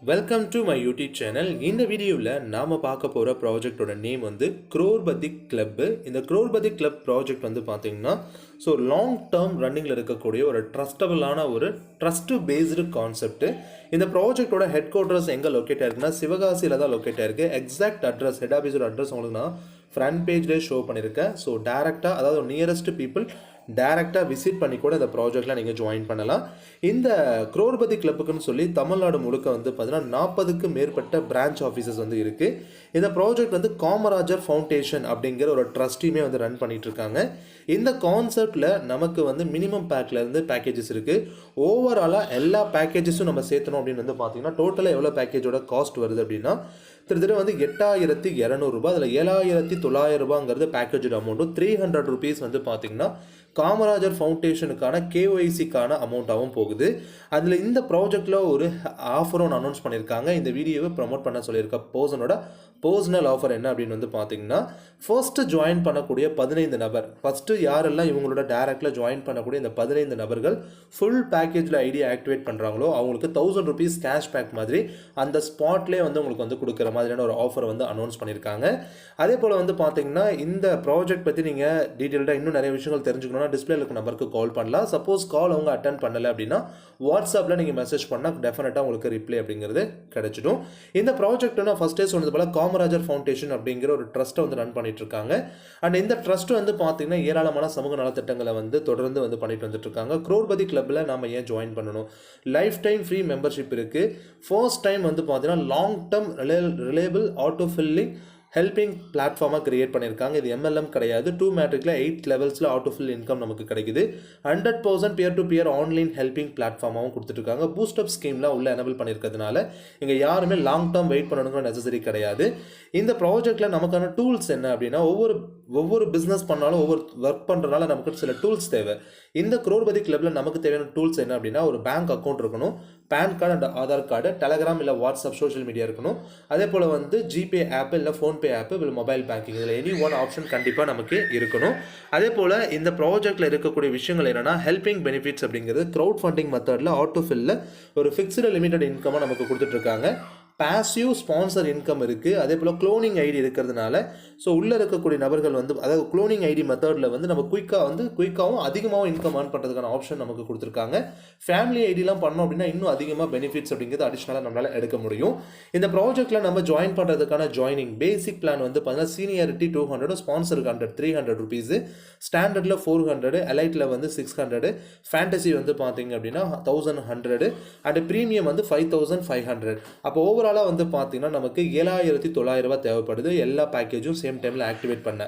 Welcome to my YouTube channel. இந்த வீடியோவில் நாம் பார்க்க போகிற ப்ராஜெக்டோட நேம் வந்து க்ரோர்பதி கிளப்பு. இந்த க்ரோர்பதி கிளப் ப்ராஜெக்ட் வந்து பார்த்திங்கன்னா லாங் டேர்ம் ரன்னிங்கில் இருக்கக்கூடிய ஒரு ட்ரஸ்டபுளான ஒரு ட்ரஸ்ட் பேஸ்டு கான்செப்ட். இந்த ப்ராஜெக்டோட ஹெட் குவார்ட்டர்ஸ் எங்கே லொக்கேட் ஆயிருக்குன்னா சிவகாசியில் தான் லொக்கேட் ஆயிருக்கு. எக்ஸாக்ட் அட்ரஸ், ஹெட் ஆஃபீஸோட அட்ரஸ் உங்களுக்கு நான் ஃப்ரண்ட் பேஜ்லேயே ஷோ பண்ணியிருக்கேன். டேரெக்டாக, அதாவது நியரஸ்ட் பீப்புள் டேரெக்டாக விசிட் பண்ணி கூட இந்த ப்ராஜெக்டில் நீங்கள் ஜாயின் பண்ணலாம். இந்த க்ரோர்பதி கிளப்புக்குன்னு சொல்லி தமிழ்நாடு முழுக்க வந்து பார்த்தீங்கன்னா 40க்கும் மேற்பட்ட பிரான்ச் ஆஃபீஸஸ் வந்து இருக்குது. இந்த ப்ராஜெக்ட் வந்து காமராஜர் ஃபவுண்டேஷன் அப்படிங்கிற ஒரு ட்ரஸ்டியுமே வந்து ரன் பண்ணிட்டு இருக்காங்க. இந்த கான்செப்டில் நமக்கு வந்து மினிமம் பேக்லேருந்து பேக்கேஜஸ் இருக்குது. ஓவராலாக எல்லா பேக்கேஜஸும் நம்ம சேர்த்தணும் அப்படின்னு வந்து பார்த்தீங்கன்னா டோட்டலாக எவ்வளோ பேக்கேஜோட காஸ்ட் வருது அப்படின்னா கிட்டத்தட்ட வந்து 8,200 ரூபாய். அதில் 7,900 ரூபாங்கிறது பேக்கேஜோட அமௌண்ட்டும், 300 ருபீஸ் வந்து பார்த்தீங்கன்னா காமராஜர் ஃபவுண்டேஷனுக்கான கேஒய்சிக்கான அமௌண்ட்டாகவும் போகுது. அதில் இந்த ப்ராஜெக்டில் ஒரு ஆஃபர் ஒன்று அனௌன்ஸ் பண்ணியிருக்காங்க. இந்த வீடியோவை ப்ரமோட் பண்ண சொல்லியிருக்க பர்சனோட பர்சனல் ஆஃபர் என்ன அப்படின்னு வந்து பார்த்தீங்கன்னா, ஃபர்ஸ்ட்டு ஜாயின் பண்ணக்கூடிய 15 நபர், ஃபஸ்ட்டு யாரெல்லாம் இவங்களோட டேரக்டில் ஜாயின் பண்ணக்கூடிய இந்த 15 நபர்கள் ஃபுல் பேக்கேஜில் ஐடியா ஆக்டிவேட் பண்ணுறாங்களோ அவங்களுக்கு 1000 ருபீஸ் கேஷ் பேக் மாதிரி அந்த ஸ்பாட்லேயே வந்து உங்களுக்கு வந்து கொடுக்குற மாதிரியான ஒரு ஆஃபர் வந்து அனௌன்ஸ் பண்ணியிருக்காங்க. அதே போல் வந்து பார்த்தீங்கன்னா இந்த ப்ராஜெக்ட் பற்றி நீங்கள் டீட்டெயில்டாக இன்னும் நிறைய விஷயங்கள் தெரிஞ்சுக்கணும்னா டிஸ்பிளேல இருக்க நம்பருக்கு கால் பண்ணலாம். சப்போஸ் கால் அவங்க அட்டன் பண்ணலை அப்படின்னா வாட்ஸ்அப்பில் நீங்கள் மெசேஜ் பண்ணால் டெஃபினட்டாக உங்களுக்கு ரிப்ளை அப்படிங்கிறது கிடைச்சிடும். இந்த ப்ராஜெக்ட் நான் ஃபஸ்ட்டே சொன்னது போல் காமராஜர் ஃபவுண்டேஷன் அப்படிங்கிற ஒரு ட்ரஸ்ட்டை வந்து ரன் பண்ணிட்டு இருக்காங்க. அண்ட் இந்த ட்ரஸ்ட் வந்து பார்த்தீங்கன்னா ஏராளமான சமூக நலத்திட்டங்களை வந்து தொடர்ந்து வந்து பண்ணிட்டு வந்துட்டு இருக்காங்க. க்ரோர்பதி கிளப்பில் நாம ஏன் ஜாயின் பண்ணணும்? லைஃப் டைம் ஃப்ரீ மெம்பர்ஷிப் இருக்குது. ஃபர்ஸ்ட் டைம் வந்து பார்த்தீங்கன்னா long term reliable auto filling helping பிளாட்ஃபார்மாக கிரியேட் பண்ணியிருக்காங்க. இது MLM கிடையாது. 2 மேட்ரிக்கில் 8 லெவல்ஸில் ஆட்டோ ஃபில் இன்கம் நமக்கு கிடைக்குது. 100% peer to peer online helping பிளாட்ஃபார்மாகவும் கொடுத்துட்ருக்காங்க. பூஸ்டப் ஸ்கீம்லாம் உள்ள எனபிள் பண்ணியிருக்கிறதுனால இங்கே யாருமே லாங் டேர்ம் வெயிட் பண்ணணுங்கிற நெசசரி கிடையாது. இந்த ப்ராஜெக்டில் நமக்கான டூல்ஸ் என்ன அப்படின்னா, ஒவ்வொரு பிஸ்னஸ் பண்ணாலும் ஒவ்வொரு ஒர்க் பண்ணுறதுனால நமக்கு சில டூல்ஸ் தேவை. இந்த க்ரோர்பதி கிளப்பில் நமக்கு தேவையான டூல்ஸ் என்ன அப்படின்னா, ஒரு பேங்க் அக்கௌண்ட் இருக்கணும், PAN card and Aadhaar card, Telegram இல்லை வாட்ஸ்அப் சோஷியல் மீடியா இருக்கணும். அதே போல் வந்து ஜிபே ஆப் இல்லை ஃபோன்பே ஆப் இல்லை மொபைல் பேங்கிங், இதில் எனி ஒன் ஆப்ஷன் கண்டிப்பாக நமக்கு இருக்கணும். அதே போல் இந்த ப்ராஜெக்டில் இருக்கக்கூடிய விஷயங்கள் என்னென்னா, ஹெல்பிங் பெனிஃபிட்ஸ் அப்படிங்கிறது க்ரௌட் ஃபண்டிங் மெத்தடில் ஆட்டோ ஃபில்ல ஒரு ஃபிக்ஸ்டு லிமிடெட் இன்கமாக நமக்கு கொடுத்துட்ருக்காங்க. பாசிவ் ஸ்பான்சர் இன்கம் இருக்குது. அதே போல் க்ளோனிங் ஐடி இருக்கிறதுனால உள்ளே இருக்கக்கூடிய நபர்கள் வந்து, அதாவது க்ளோனிங் ஐடி மெத்தடில் வந்து நம்ம குயிக்காகவும் அதிகமாகவும் இன்கம் ஏர்ன் பண்ணுறதுக்கான ஆப்ஷன் நமக்கு கொடுத்துருக்காங்க. ஃபேமிலி ஐடிலாம் பண்ணோம் அப்படின்னா இன்னும் அதிகமாக பெனிஃபிட்ஸ் அப்படிங்கிறது அடிஷ்னலாக நம்மளால் எடுக்க முடியும். இந்த ப்ராஜெக்ட்டில் நம்ம ஜாயின் பண்ணுறதுக்கான ஜாயினிங் பேசிக் பிளான் வந்து பார்த்தீங்கன்னா சீனியாரிட்டி 200, ஸ்பான்சருக்கு 100, 300 ருபீஸு, ஸ்டாண்டர்டில் 400, எலைட்டில் வந்து 600, ஃபேண்டசி வந்து பார்த்தீங்க அப்படின்னா 1100 அண்ட் ப்ரீமியம் வந்து 5500. அப்போ ஓவரால் வந்து பார்த்தீங்கன்னா நமக்கு 7,900 ரூபாய் தேவைப்படுது எல்லா பேக்கேஜும் சேம் டைமில் ஆக்டிவேட் பண்ண.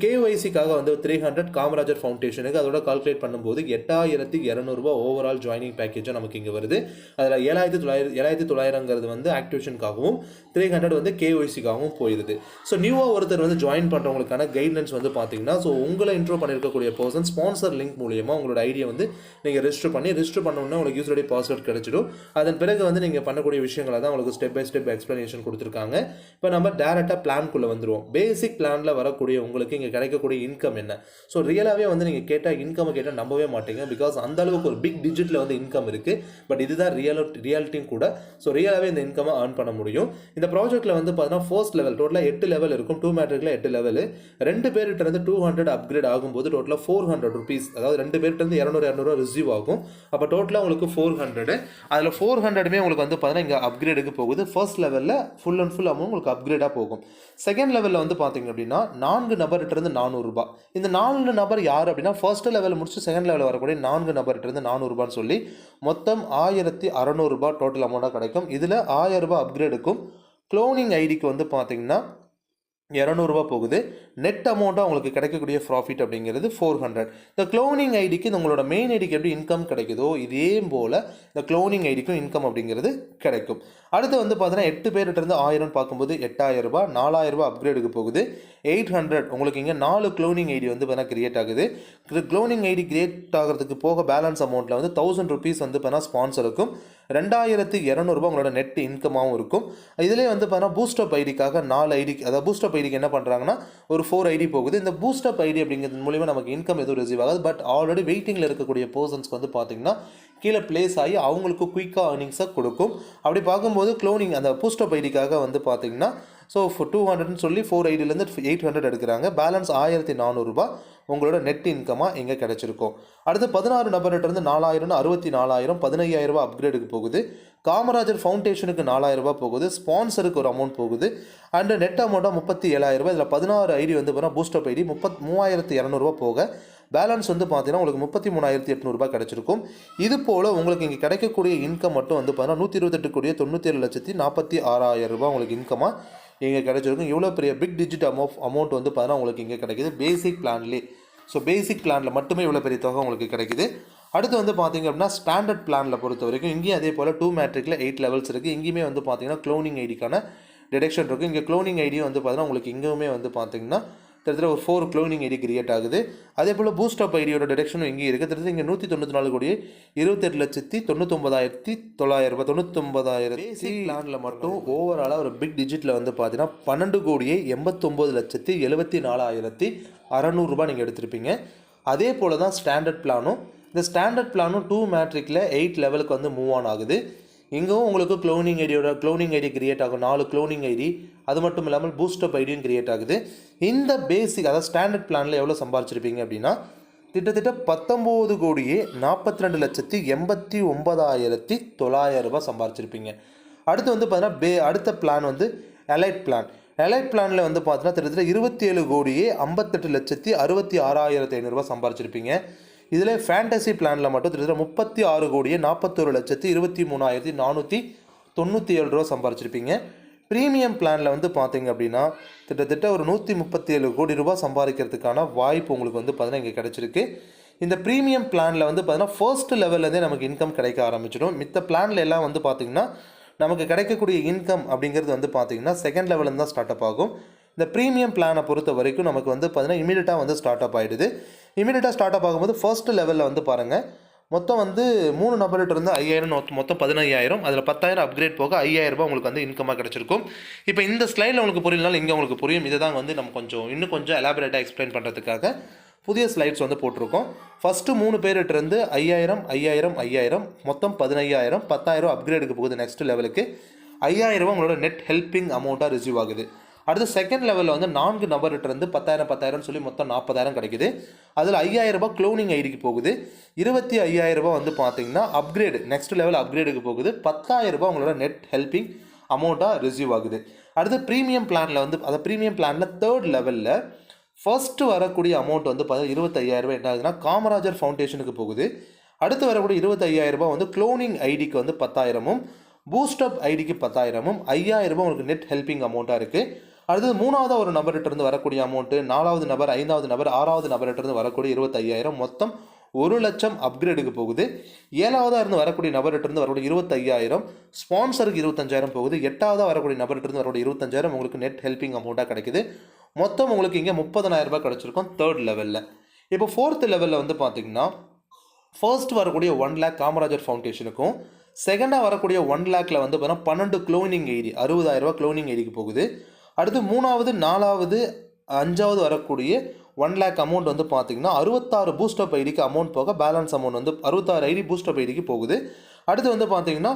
கேஒய்சிக்காக வந்து 300 காமராஜர் ஃபவுண்டேஷனுக்கு அதோட கால்குலேட் பண்ணும்போது 8,200 ரூபாய் ஓவரால் ஜாயினிங் பேக்கேஜும் நமக்கு இங்கே வருது. அதில் 7,900 வந்து ஆக்டிவேஷனுக்காகவும் 300 வந்து கேஒய்சிக்காகவும் போயிடுது. நியூவாக ஒருத்தர் வந்து ஜாயின் பண்ணுறவங்களுக்கான கைட்லைன்ஸ் வந்து பார்த்தீங்கன்னா, உங்களை இன்ட்ரோ பண்ணியிருக்கக்கூடிய பர்சன் ஸ்பான்சர் லிங்க் மூலியமாக உங்களோட ஐடியா வந்து நீங்கள் ரிஜிஸ்டர் பண்ணணும்னா உங்களுக்கு யூசர் ஐடி பாஸ்வேர்ட் கிடைச்சிடும். அதன் பிறகு வந்து நீங்கள் பண்ணக்கூடிய விஷயங்களை தான் உங்களுக்கு ஸ்டெப் பை ஸ்டெப் எக்ஸ்பிளனேஷன் கொடுத்துருக்காங்க. இப்போ நம்ம டேரெக்டாக பிளான்குள்ளே வந்துடுவோம். பேசிக் பிளானில் வரக்கூடிய உங்களுக்கு இங்கே கிடைக்கக்கூடிய இன்கம் என்ன? ரியலாகவே வந்து நீங்கள் கேட்டால் இன்கம் கேட்டால் நம்பவே மாட்டீங்க. பிகாஸ் அந்த அளவுக்கு ஒரு பிக் டிஜிட்டில் வந்து இன்கம் இருக்குது. பட் இதுதான் ரியாலிட்டியும் கூட. ரியலாகவே இந்த இன்கமை ஏர்ன் பண்ண முடியும். இந்த ப்ராஜெக்ட்டில் வந்து பார்த்தீங்கன்னா ஃபர்ஸ்ட் லெவல் டோட்டலாக 8 லெவல் இருக்கும். 2 மேட்ரிக்கில் 8 லெவல். 2 பேர்கிட்ட இருந்து 200 அப்கிரேட் ஆகும்போது டோட்டலாக 400 ருபீஸ், அதாவது 2 பேர்கிட்ட இருந்து 200 ரிசீவ் ஆகும். அப்போ டோட்டலாக உங்களுக்கு 400. அதில் 400மே உங்களுக்கு வந்து பார்த்தீங்கன்னா இங்கே அப்கிரேடுக்கு போகுது. ஃபர்ஸ்ட் லெவலில் ஃபுல் அண்ட் ஃபுல் அமௌண்ட் உங்களுக்கு அப்கிரேடாக போகும். செகண்ட் லெவலில் வந்து பார்த்தீங்க அப்படின்னா 4 நபர்கிட்ட இருந்து 400 ரூபாய். இந்த 4 நபர் யார் அப்படின்னா, ஃபர்ஸ்ட் லெவலில் முடிச்சு செகண்ட் லெவலில் வரக்கூடிய 4 நபர்கிட்ட இருந்து 400 ரூபான்னு சொல்லி மொத்தம் 1,600 ரூபாய் டோட்டல் அமௌண்ட்டாக கிடைக்கும். இதில் 1000 ரூபாய் அப்கிரேடுக்கும் க்ளோனிங் ஐடிக்கு வந்து பார்த்தீங்கன்னா 200 ரூபாய் போகுது. நெட் அமௌண்ட்டாக உங்களுக்கு கிடைக்கக்கூடிய ப்ராஃபிட் அப்படிங்கிறது 400. இந்த க்ளோனிங் ஐடிக்கு உங்களோட மெயின் ஐடிக்கு எப்படி இன்கம் கிடைக்குதோ இதே போல் இந்த க்ளோனிங் ஐடிக்கும் இன்கம் அப்படிங்கிறது கிடைக்கும். அடுத்து வந்து பார்த்தீங்கன்னா 8 பேர்கிட்ட இருந்து 1000 பார்க்கும்போது 8,000 ரூபாய், 4,000 ரூபாய் அப்கிரேடுக்கு போகுது. 800 உங்களுக்கு இங்கே 4 க்ளோனிங் ஐடி வந்து பார்த்தீங்கன்னா கிரியேட் ஆகுது. க்ளோனிங் ஐடி கிரியேட் ஆகிறதுக்கு போக பேலன்ஸ் அமௌண்ட்டில் வந்து 1000 ருபீஸ் வந்து பார்த்தீங்கன்னா ஸ்பான்சருக்கும் 2200 ரூபாய் உங்களோட நெட் இன்கமாகவும் இருக்கும். இதிலே வந்து பார்த்தீங்கன்னா பூஸ்டப் ஐடிக்காக 4 ஐடி, அதாவது பூஸ்டப் ஐடிக்கு என்ன பண்ணுறாங்கன்னா ஒரு 4 ஐடி போகுது. இந்த பூஸ்டப் ஐடி அப்படிங்கிறது மூலிமா நமக்கு இன்கம் எதுவும் ரிசீவ் ஆகாது. பட் ஆல்ரெடி வெயிட்டிங்கில் இருக்கக்கூடிய பர்சன்ஸ்க்கு வந்து பார்த்தீங்கன்னா கீழே பிளேஸ் ஆகி அவங்களுக்கு குயிக்காக ஏர்னிங்ஸை கொடுக்கும். அப்படி பார்க்கும்போது க்ளோனிங் அந்த பூஸ்டப் ஐடிக்காக வந்து பார்த்தீங்கன்னா ஸோ 200ன்னு சொல்லி 4 ஐடியிலேருந்து 800 எடுக்கிறாங்க. பேலன்ஸ் 1400 ரூபாய் உங்களோட நெட் இன்கமாக எங்கே கிடச்சிருக்கும். அடுத்து 16 நபர்கிட்டருந்து 4000, 64,000, 15,000 ரூபாய் அப்கிரேடுக்கு போகுது. காமராஜர் ஃபவுண்டேஷனுக்கு 4000 ரூபாய் போகுது. ஸ்பான்சருக்கு ஒரு அமௌண்ட் போகுது. அண்டு நெட் அமௌண்ட்டாக 37,000 ரூபாய். இதில் 16 ஐடி வந்து பார்த்தீங்கன்னா பூஸ்டப் ஐடி 32,200 ரூபாய் போக பேலன்ஸ் வந்து பார்த்தீங்கன்னா உங்களுக்கு 33,800 ரூபாய் கிடச்சிருக்கும். இது போல் உங்களுக்கு இங்கே கிடைக்கக்கூடிய இன்கம் மட்டும் வந்து பார்த்தீங்கன்னா 128,47,46,000 ரூபாய் உங்களுக்கு இன்கமாக இங்கே கிடச்சிருக்கும். இவ்வளோ பெரிய பிக் டிஜிட் அமௌண்ட் வந்து பார்த்தீங்கன்னா உங்களுக்கு இங்கே கிடைக்கிது பேசிக் பிளான்லேயே. ஸோ பேசிக் பிளானில் மட்டுமே இவ்வளோ பெரிய தொகை உங்களுக்கு கிடைக்குது. அடுத்து வந்து பார்த்திங்க அப்படின்னா ஸ்டாண்டர்ட் பிளானில் பொறுத்த வரைக்கும் இங்கேயும் அதே போல் 2 மேட்ரிக்கில் 8 லெவல்ஸ் இருக்குது. இங்கேயுமே வந்து பார்த்திங்கன்னா க்ளோனிங் ஐடிக்கான டிடெக்ஷன் இருக்குது. இங்கே க்ளோனிங் ஐடியும் வந்து பார்த்தீங்கன்னா உங்களுக்கு இங்கேயுமே வந்து பார்த்திங்கன்னா கிட்டத்தட்ட ஒரு 4 க்ளோனிங் ஐடி கிரியேட் ஆகுது. அதே போல் பூஸ்டப் ஐடியோட டிடெக்ஷனும் இங்கே இருக்குது. கிட்டத்தட்ட இங்கே 194 கோடி 28,99,900 ரூபாய் 99,000 பேசிக் பிளானில் மட்டும் ஓவராலாக ஒரு பிக் டிஜிட்டில் வந்து பார்த்தீங்கன்னா 12 கோடியே 89,74,600 ரூபாய் நீங்கள் எடுத்திருப்பீங்க. அதே போல் தான் ஸ்டாண்டர்ட் பிளானும். இந்த ஸ்டாண்டர்ட் பிளானும் 2 மேட்ரிக்கில் 8 லெவலுக்கு வந்து மூவ் ஆன் ஆகுது. இங்கும் உங்களுக்கு க்ளோனிங் ஐடி கிரியேட் ஆகும். 4 க்ளோனிங் ஐடி, அது மட்டும் இல்லாமல் பூஸ்டப் ஐடியும் கிரியேட் ஆகுது. இந்த பேசிக் அதாவது ஸ்டாண்டர்ட் பிளானில் எவ்வளோ சம்பாரிச்சிருப்பீங்க அப்படின்னா கிட்டத்தட்ட 19 கோடியே 42,89,900 ரூபாய் சம்பாரிச்சிருப்பீங்க. அடுத்து வந்து பார்த்தீங்கன்னா அடுத்த பிளான் வந்து எலைட் பிளான். எலைட் பிளானில் வந்து பார்த்தீங்கன்னா கிட்டத்தட்ட 27 கோடியே 58,66,500 ரூபாய் சம்பாரிச்சிருப்பீங்க. இதில் ஃபேண்டசி பிளானில் மட்டும் கிட்டத்தட்ட 36 கோடியே 41,23,497 ரூபா சம்பாரிச்சிருப்பீங்க. ப்ரீமியம் பிளானில் வந்து பார்த்தீங்க அப்படின்னா கிட்டத்தட்ட ஒரு 137 கோடி ரூபாய் சம்பாதிக்கிறதுக்கான வாய்ப்பு உங்களுக்கு வந்து பார்த்தீங்கன்னா இங்கே கிடச்சிருக்கு. இந்த ப்ரீமியம் பிளானில் வந்து பார்த்தீங்கன்னா ஃபர்ஸ்ட் லெவல்லேருந்தே நமக்கு இன்கம் கிடைக்க ஆரம்பிச்சிடும். மித்த பிளானில் எல்லாம் வந்து பார்த்திங்கன்னா நமக்கு கிடைக்கக்கூடிய இன்கம் அப்படிங்கிறது வந்து பார்த்திங்கன்னா செகண்ட் லெவலில் தான் ஸ்டார்ட் அப் ஆகும். இந்த ப்ரீமியம் பிளானை பொறுத்த வரைக்கும் நமக்கு வந்து பார்த்தீங்கன்னா இமீடியட்டாக வந்து ஸ்டார்ட் அப் ஆகிடுது. இமீடியட்டாக ஸ்டார்ட் அப் ஆகும்போது ஃபர்ஸ்ட் லெவலில் வந்து பாருங்கள் மொத்தம் வந்து 3 நபர்கிட்ட இருந்து 5,000 மொத்தம் 15,000. அதில் 10,000 அப்கிரேட் போக 5,000 ரூபாய் உங்களுக்கு வந்து இன்கமாக கிடச்சிருக்கும். இப்போ இந்த ஸ்லைடில் உங்களுக்கு புரியலனாலும் இங்கே உங்களுக்கு புரியும். இதை தான் வந்து நம்ம இன்னும் கொஞ்சம் எலாபரேட்டாக எக்ஸ்பிளைன் பண்ணுறதுக்காக புதிய ஸ்லைட்ஸ் வந்து போட்டிருக்கோம். ஃபஸ்ட்டு 3 பேர்கிட்ட இருந்து 5,000 5,000 5,000 மொத்தம் 15,000 10,000 அப்கிரேடுக்கு போகுது. நெக்ஸ்ட் லெவலுக்கு 5,000 ரூபாய் உங்களோட நெட் ஹெல்பிங் அமௌண்ட்டாக ரிசீவ் ஆகுது. அடுத்து செகண்ட் லெவலில் வந்து 4 நபர்கிட்ட இருந்து 10,000 10,000 சொல்லி மொத்தம் 40,000 கிடைக்குது. அதில் 5,000 ரூபாய் க்ளோனிங் ஐடிக்கு போகுது. 25,000 ரூபாய் வந்து பார்த்தீங்கன்னா அப்கிரேடு நெக்ஸ்ட் லெவல் அப்கிரேடுக்கு போகுது. 10,000 ரூபாய் உங்களோட நெட் ஹெல்பிங் அமௌண்ட்டாக ரிசீவ் ஆகுது. அடுத்து ப்ரீமியம் பிளானில் வந்து அந்த ப்ரீமியம் பிளானில் தேர்ட் லெவலில் ஃபர்ஸ்ட் வரக்கூடிய அமௌண்ட் வந்து பார்த்தீங்கன்னா 25,000 ரூபாய் என்ன ஆகுதுன்னா காமராஜர் ஃபவுண்டேஷனுக்கு போகுது. அடுத்து வரக்கூடிய 25,000 ரூபாய் வந்து க்ளோனிங் ஐடிக்கு வந்து 10,000ம் பூஸ்டப் ஐடிக்கு 10,000ம் 5,000 ரூபாய் உங்களுக்கு நெட் ஹெல்பிங் அமௌண்ட்டாக இருக்குது. அடுத்தது 3வது ஒரு நபர்கிட்ட இருந்து வரக்கூடிய அமௌண்ட்டு, 4வது நபர் 5வது நபர் 6வது நபர்கிட்ட இருந்து வரக்கூடிய 25,000 மொத்தம் 1,00,000 அப்கிரேடுக்கு போகுது. 7வதாக இருந்து வரக்கூடிய நபர்கிட்ட இருந்து வரக்கூடிய 25,000 ஸ்பான்சருக்கு 25,000 போகுது. 8வதாக வரக்கூடிய நபர்கிட்ட இருந்து வரக்கூடிய 25,000 உங்களுக்கு நெட் ஹெல்பிங் அமௌண்ட்டாக கிடைக்குது. மொத்தம் உங்களுக்கு இங்கே 30,000 ரூபாய் கிடச்சிருக்கும் தேர்ட் லெவலில். இப்போ ஃபோர்த் லெவலில் வந்து பார்த்தீங்கன்னா ஃபர்ஸ்ட் வரக்கூடிய 1 லேக் காமராஜர் ஃபவுண்டேஷனுக்கும் செகண்டாக வரக்கூடிய 1 லேக்கில் வந்து பார்த்தீங்கன்னா 12 க்ளோனிங் ஐடி 60,000 ரூபாய் க்ளோனிங் ஐடிக்கு போகுது. அடுத்து 3வது 4வது 5வது வரக்கூடிய 1 லேக் அமௌண்ட் வந்து பார்த்தீங்கன்னா 66 பூஸ்டப் ஐடிக்கு அமௌண்ட் போக பேலன்ஸ் அமௌண்ட் வந்து 66 ஐடி பூஸ்டப் ஐடிக்கு போகுது. அடுத்து வந்து பார்த்தீங்கன்னா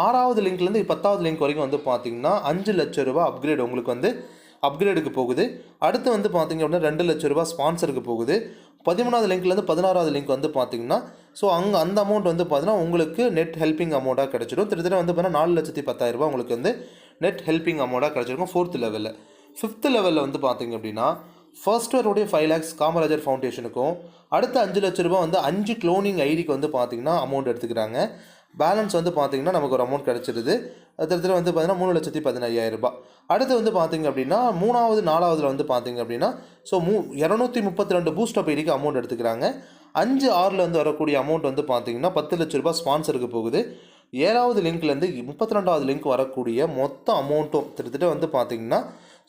6வது லிங்க்லேருந்து 10வது லிங்க் வரைக்கும் வந்து பார்த்தீங்கன்னா 5,00,000 ரூபாய் அப்கிரேட் உங்களுக்கு வந்து அப்கிரேடுக்கு போகுது. அடுத்து வந்து பார்த்தீங்க அப்படின்னா 2,00,000 ரூபாய் ஸ்பான்சருக்கு போகுது. 13வது லிங்க்லேருந்து 16வது லிங்க் வந்து பார்த்தீங்கன்னா ஸோ அந்த அமௌண்ட் வந்து பார்த்தீங்கன்னா உங்களுக்கு நெட் ஹெல்பிங் அமௌண்ட்டாக கிடச்சிடும். கிட்டத்தட்ட வந்து பார்த்தீங்கன்னா 4,10,000 ரூபாய் உங்களுக்கு வந்து நெட் ஹெல்பிங் அமௌண்ட்டாக கிடச்சிருக்கும் ஃபோர்த் லெவலில். ஃபிஃப்த் லெவலில் வந்து பார்த்தீங்க அப்படின்னா ஃபர்ஸ்ட் வரக்கூடிய 5 lakhs காமராஜர் ஃபவுண்டேஷனுக்கும் அடுத்த 5,00,000 ரூபாய் வந்து 5 க்ளோனிங் ஐடிக்கு வந்து பார்த்தீங்கன்னா அமௌண்ட் எடுத்துக்கிறாங்க. பேலன்ஸ் வந்து பார்த்தீங்கன்னா நமக்கு ஒரு அமௌண்ட் கிடச்சிருது. அதில் வந்து பார்த்தீங்கன்னா 3,15,000 ரூபாய். அடுத்து வந்து பார்த்தீங்க அப்படின்னா 3வது 4வதுல வந்து பார்த்தீங்க அப்படின்னா ஸோ 232 பூஸ்டப் ஐடிக்கு அமௌண்ட் எடுத்துக்கிறாங்க. 5 6ல் வந்து வரக்கூடிய அமௌண்ட் வந்து பார்த்தீங்கன்னா 10,00,000 ரூபாய் ஸ்பான்சருக்கு போகுது. 7வது லிங்க்லேருந்து 32வது லிங்க் வரக்கூடிய மொத்த அமௌண்ட்டும் கிட்டத்தட்ட வந்து பார்த்தீங்கன்னா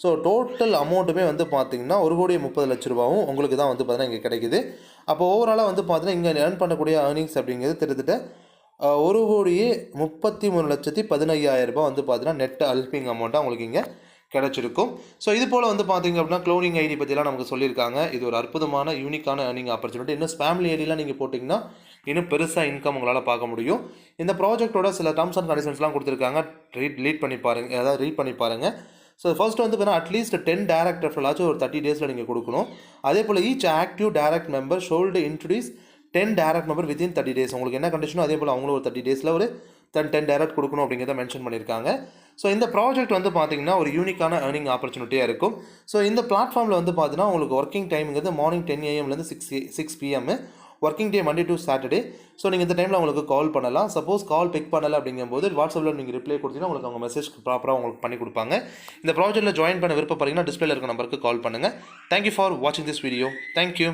ஸோ டோட்டல் அமௌண்ட்டுமே வந்து பார்த்தீங்கன்னா 1,30,00,000 ரூபாவும் உங்களுக்கு தான் வந்து பார்த்தீங்கன்னா இங்கே கிடைக்குது. அப்போ ஓவராலாக வந்து பார்த்தீங்கன்னா இங்கே ஏர்ன் பண்ணக்கூடிய ஏர்னிங்ஸ் அப்படிங்கிறது கிட்டத்தட்ட ₹1,33,15,000 வந்து பார்த்தீங்கன்னா நெட் ஹெல்பிங் அமௌண்ட்டாக உங்களுக்கு இங்கே கிடச்சிருக்கும். ஸோ இது போல் வந்து பார்த்தீங்க அப்படின்னா க்ளோனிங் ஐடி பற்றிலாம் நமக்கு சொல்லியிருக்காங்க. இது ஒரு அற்புதமான யூனிக்கான ஏர்னிங் ஆப்பர்ச்சுனிட்டி. இன்னும் ஃபேமிலி ஐடிலாம் நீங்கள் போட்டிங்கன்னா இன்னும் பெருசாக இன்கம் உங்களால் பார்க்க முடியும். இந்த ப்ராஜெக்ட்டோட சில டர்ம்ஸ் அண்ட் கண்டிஷன்ஸ்லாம் கொடுத்துருக்காங்க. ரீட் பண்ணி பாருங்கள். ஸோ ஃபர்ஸ்ட் வந்து பார்த்தீங்கன்னா அட்லீஸ்ட் 10 டைரக்ட் ரெஃபரலாச்சும் ஒரு 30 டேஸில் நீங்கள் கொடுக்கணும். அதே போல் each active direct member should introduce 10 direct member within 30 days. உங்களுக்கு என்ன கண்டிஷனோ அதே போல் அவங்களும் ஒரு 30 டேஸில் ஒரு 10 டைரக்ட் கொடுக்கணும் அப்படிங்கிறத மென்ஷன் பண்ணியிருக்காங்க. ஸோ இந்த ப்ராஜெக்ட் வந்து பார்த்தீங்கன்னா ஒரு யூனிக்கான ஏர்னிங் ஆப்பர்ச்சுனிட்டியாக இருக்கும். ஸோ இந்த பிளாட்ஃபார்மில் வந்து பார்த்தீங்கன்னா உங்களுக்கு ஒர்க்கிங் டைமுங்கிறது morning 10 AM to 6 PM, working day Monday to Saturday. So நீங்கள் இந்த டைமில் உங்களுக்கு கால் பண்ணலாம். சப்போஸ் கால் பிக் பண்ணலை அப்படிங்கும்போது வாட்ஸ்அப்பில் நீங்கள் ரிப்ளை கொடுத்தீங்கன்னா உங்களுக்கு அவங்க மெசேஜ் ப்ராப்பராக உங்களுக்கு பண்ணி கொடுப்பாங்க. இந்த ப்ராஜெக்ட்டில் ஜாயின் பண்ண விருப்பப்படுறீங்கன்னா டிஸ்பிளேல இருக்க நம்பருக்கு கால் பண்ணுங்கள். தேங்க்யூ ஃபார் வாட்சிங் திஸ் வீடியோ. தேங்க்யூ.